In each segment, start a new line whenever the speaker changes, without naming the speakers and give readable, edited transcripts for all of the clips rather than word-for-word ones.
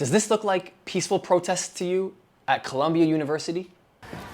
Does this look like peaceful protests to you at Columbia University?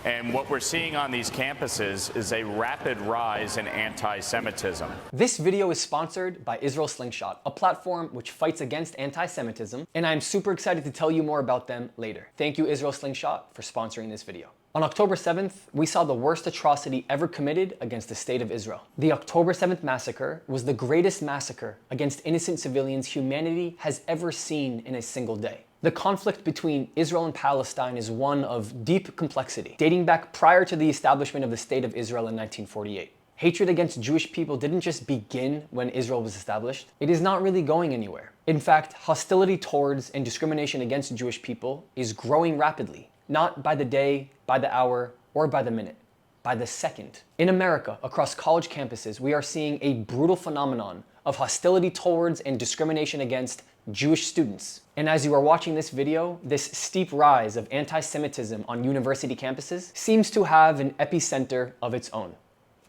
And what we're seeing on these campuses is a rapid rise in anti-Semitism.
This video is sponsored by Israel Slingshot, a platform which fights against anti-Semitism, and I'm super excited to tell you more about them later. Thank you, Israel Slingshot, for sponsoring this video. On October 7th, we saw the worst atrocity ever committed against the state of Israel. The October 7th massacre was the greatest massacre against innocent civilians humanity has ever seen in a single day. The conflict between Israel and Palestine is one of deep complexity, dating back prior to the establishment of the State of Israel in 1948. Hatred against Jewish people didn't just begin when Israel was established. It is not really going anywhere. In fact, hostility towards and discrimination against Jewish people is growing rapidly, not by the day, by the hour, or by the minute, by the second. In America, across college campuses, we are seeing a brutal phenomenon of hostility towards and discrimination against Jewish students. And as you are watching this video, this steep rise of anti-Semitism on university campuses seems to have an epicenter of its own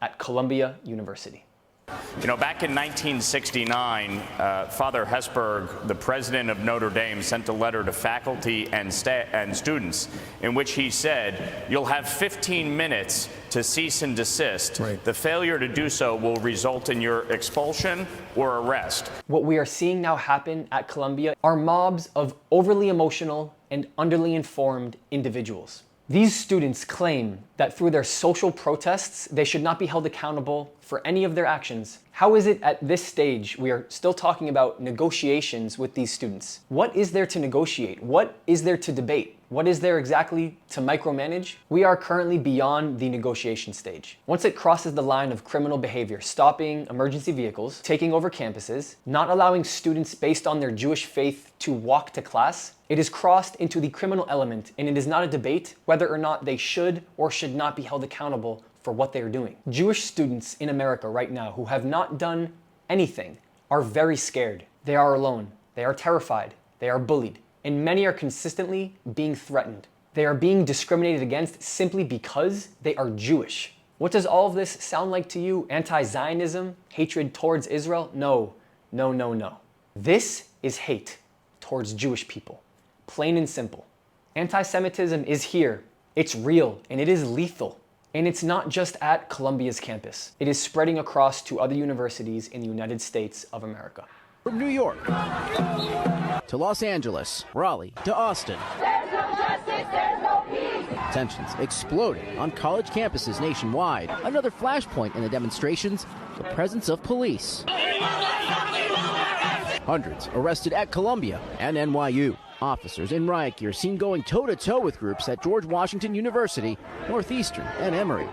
at Columbia University.
You know, back in 1969, Father Hesburgh, the president of Notre Dame, sent a letter to faculty and students in which he said, "You'll have 15 minutes to cease and desist. Right. The failure to do so will result in your expulsion or arrest."
What we are seeing now happen at Columbia are mobs of overly emotional and underly informed individuals. These students claim that through their social protests, they should not be held accountable for any of their actions. How is it at this stage we are still talking about negotiations with these students? What is there to negotiate? What is there to debate? What is there exactly to micromanage? We are currently beyond the negotiation stage. Once it crosses the line of criminal behavior, stopping emergency vehicles, taking over campuses, not allowing students based on their Jewish faith to walk to class, it is crossed into the criminal element, and it is not a debate whether or not they should or should not be held accountable for what they are doing. Jewish students in America right now who have not done anything are very scared. They are alone. They are terrified. They are bullied. And many are consistently being threatened. They are being discriminated against simply because they are Jewish. What does all of this sound like to you? Anti-Zionism? Hatred towards Israel? No, no, no, no. This is hate towards Jewish people. Plain and simple. Anti-Semitism is here. It's real and it is lethal. And it's not just at Columbia's campus. It is spreading across to other universities in the United States of America.
From New York to Los Angeles, Raleigh to Austin.
There's no justice, there's no peace.
Tensions exploding on college campuses nationwide. Another flashpoint in the demonstrations, the presence of police. Hundreds arrested at Columbia and NYU. Officers in riot gear seen going toe-to-toe with groups at George Washington University, Northeastern, and Emory.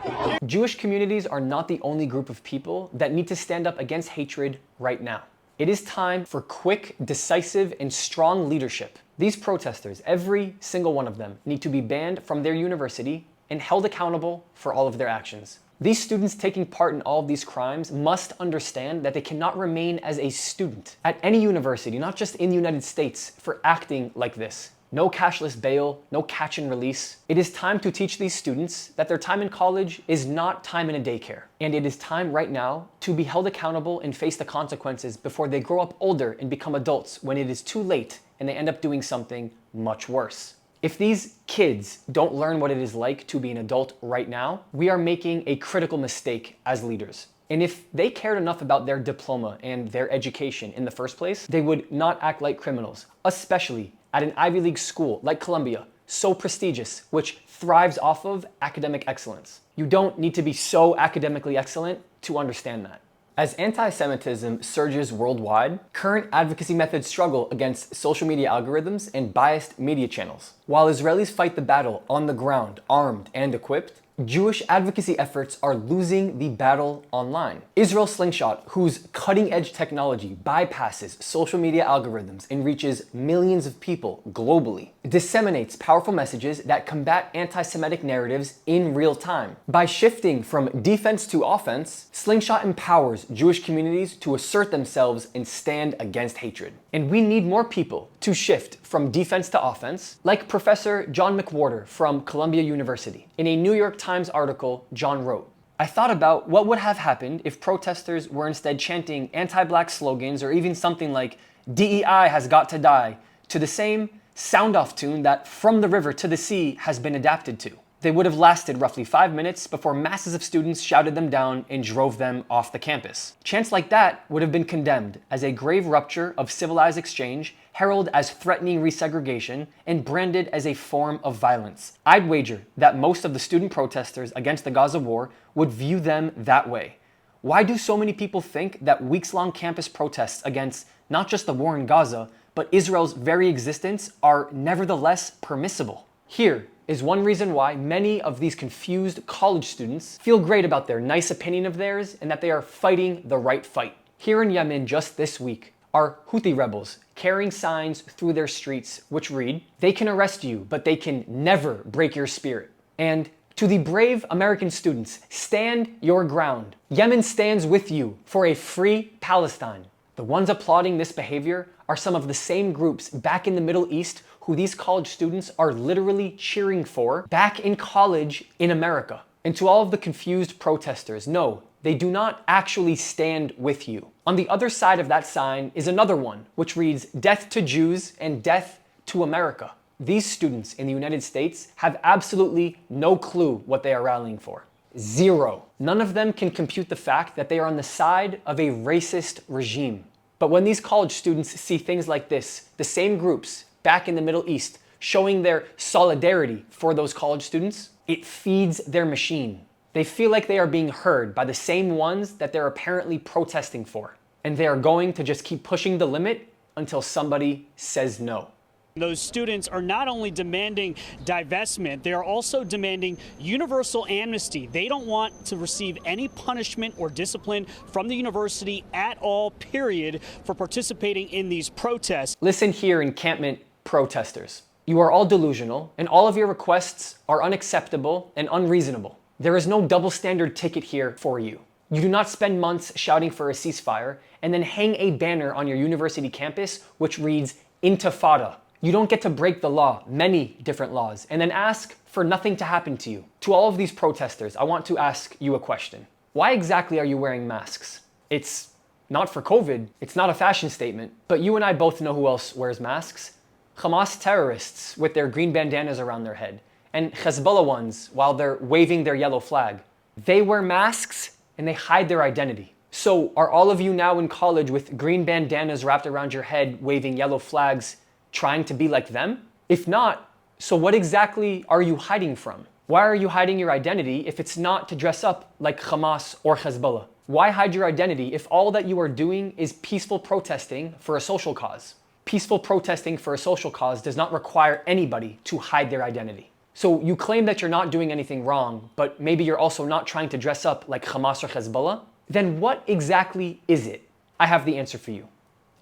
Jewish communities are not the only group of people that need to stand up against hatred right now. It is time for quick, decisive, and strong leadership. These protesters, every single one of them, need to be banned from their university and held accountable for all of their actions. These students taking part in all of these crimes must understand that they cannot remain as a student at any university, not just in the United States, for acting like this. No cashless bail, no catch and release. It is time to teach these students that their time in college is not time in a daycare. And it is time right now to be held accountable and face the consequences before they grow up older and become adults when it is too late and they end up doing something much worse. If these kids don't learn what it is like to be an adult right now, we are making a critical mistake as leaders. And if they cared enough about their diploma and their education in the first place, they would not act like criminals, especially at an Ivy League school like Columbia, so prestigious, which thrives off of academic excellence. You don't need to be so academically excellent to understand that. As anti-Semitism surges worldwide, current advocacy methods struggle against social media algorithms and biased media channels. While Israelis fight the battle on the ground, armed and equipped, Jewish advocacy efforts are losing the battle online. Israel Slingshot, whose cutting-edge technology bypasses social media algorithms and reaches millions of people globally, disseminates powerful messages that combat anti-Semitic narratives in real time. By shifting from defense to offense, Slingshot empowers Jewish communities to assert themselves and stand against hatred. And we need more people to shift from defense to offense, like Professor John McWhorter from Columbia University. In a New York Times article, John wrote, "I thought about what would have happened if protesters were instead chanting anti-black slogans or even something like DEI has got to die to the same sound-off tune that From the River to the Sea has been adapted to. They would have lasted roughly 5 minutes before masses of students shouted them down and drove them off the campus. Chants like that would have been condemned as a grave rupture of civilized exchange, heralded as threatening resegregation, and branded as a form of violence. I'd wager that most of the student protesters against the Gaza war would view them that way. Why do so many people think that weeks-long campus protests against not just the war in Gaza, but Israel's very existence are nevertheless permissible? Here is one reason why many of these confused college students feel great about their nice opinion of theirs and that they are fighting the right fight. Here in Yemen just this week are Houthi rebels carrying signs through their streets which read, "They can arrest you, but they can never break your spirit." And to the brave American students, stand your ground. Yemen stands with you for a free Palestine. The ones applauding this behavior are some of the same groups back in the Middle East who these college students are literally cheering for back in college in America. And to all of the confused protesters, no, they do not actually stand with you. On the other side of that sign is another one, which reads, "Death to Jews and death to America." These students in the United States have absolutely no clue what they are rallying for. Zero. None of them can compute the fact that they are on the side of a racist regime. But when these college students see things like this, the same groups back in the Middle East showing their solidarity for those college students, it feeds their machine. They feel like they are being heard by the same ones that they're apparently protesting for. And they are going to just keep pushing the limit until somebody says no.
Those students are not only demanding divestment, they are also demanding universal amnesty. They don't want to receive any punishment or discipline from the university at all, period, for participating in these protests.
Listen here, encampment protesters. You are all delusional, and all of your requests are unacceptable and unreasonable. There is no double standard ticket here for you. You do not spend months shouting for a ceasefire and then hang a banner on your university campus which reads Intifada. You don't get to break the law, many different laws, and then ask for nothing to happen to you. To all of these protesters, I want to ask you a question. Why exactly are you wearing masks? It's not for COVID, it's not a fashion statement, but you and I both know who else wears masks. Hamas terrorists with their green bandanas around their head, and Hezbollah ones while they're waving their yellow flag. They wear masks and they hide their identity. So are all of you now in college with green bandanas wrapped around your head waving yellow flags trying to be like them? If not, so what exactly are you hiding from? Why are you hiding your identity if it's not to dress up like Hamas or Hezbollah? Why hide your identity if all that you are doing is peaceful protesting for a social cause? Peaceful protesting for a social cause does not require anybody to hide their identity. So you claim that you're not doing anything wrong, but maybe you're also not trying to dress up like Hamas or Hezbollah? Then what exactly is it? I have the answer for you.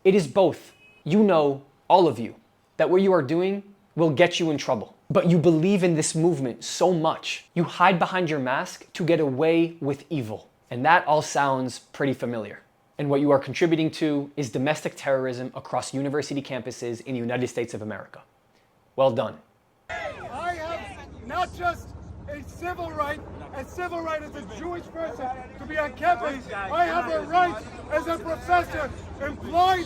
It is both. You know, all of you, that what you are doing will get you in trouble. But you believe in this movement so much, you hide behind your mask to get away with evil. And that all sounds pretty familiar. And what you are contributing to is domestic terrorism across university campuses in the United States of America. Well done.
I have not just a civil right as a Jewish person to be on campus. I have a right as a professor employed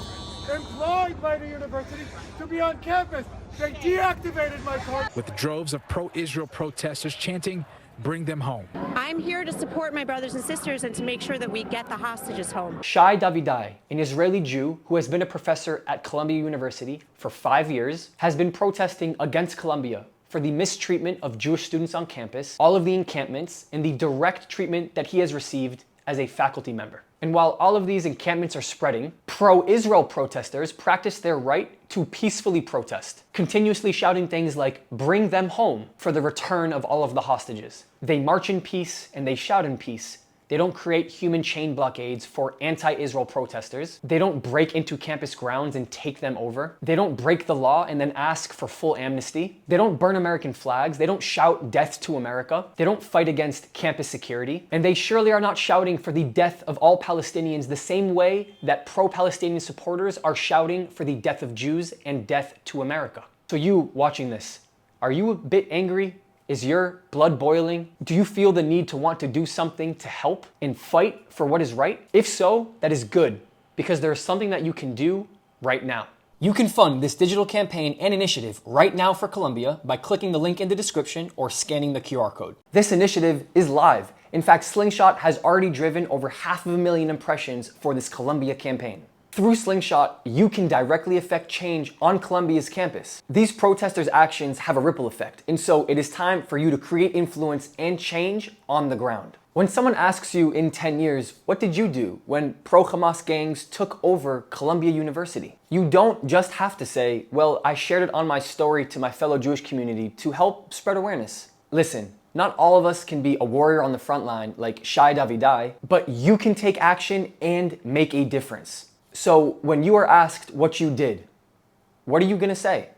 by the university to be on campus. They deactivated my card.
With droves of pro-Israel protesters chanting, "Bring them home."
I'm here to support my brothers and sisters and to make sure that we get the hostages home.
Shai Davidai, an Israeli Jew who has been a professor at Columbia University for 5 years, has been protesting against Columbia for the mistreatment of Jewish students on campus, all of the encampments, and the direct treatment that he has received as a faculty member. And while all of these encampments are spreading, pro-Israel protesters practice their right to peacefully protest, continuously shouting things like, "Bring them home," for the return of all of the hostages. They march in peace and they shout in peace. They don't create human chain blockades for anti-Israel protesters. They don't break into campus grounds and take them over. They don't break the law and then ask for full amnesty. They don't burn American flags. They don't shout death to America. They don't fight against campus security. And they surely are not shouting for the death of all Palestinians the same way that pro-Palestinian supporters are shouting for the death of Jews and death to America. So you watching this, are you a bit angry? Is your blood boiling? Do you feel the need to want to do something to help and fight for what is right? If so, that is good, because there is something that you can do right now. You can fund this digital campaign and initiative right now for Colombia by clicking the link in the description or scanning the QR code. This initiative is live. In fact, Slingshot has already driven over 500,000 impressions for this Colombia campaign. Through Slingshot, you can directly affect change on Columbia's campus. These protesters' actions have a ripple effect, and so it is time for you to create influence and change on the ground. When someone asks you in 10 years, what did you do when pro-Hamas gangs took over Columbia University? You don't just have to say, well, I shared it on my story to my fellow Jewish community to help spread awareness. Listen, not all of us can be a warrior on the front line like Shai Davidai, but you can take action and make a difference. So when you are asked what you did, what are you gonna say?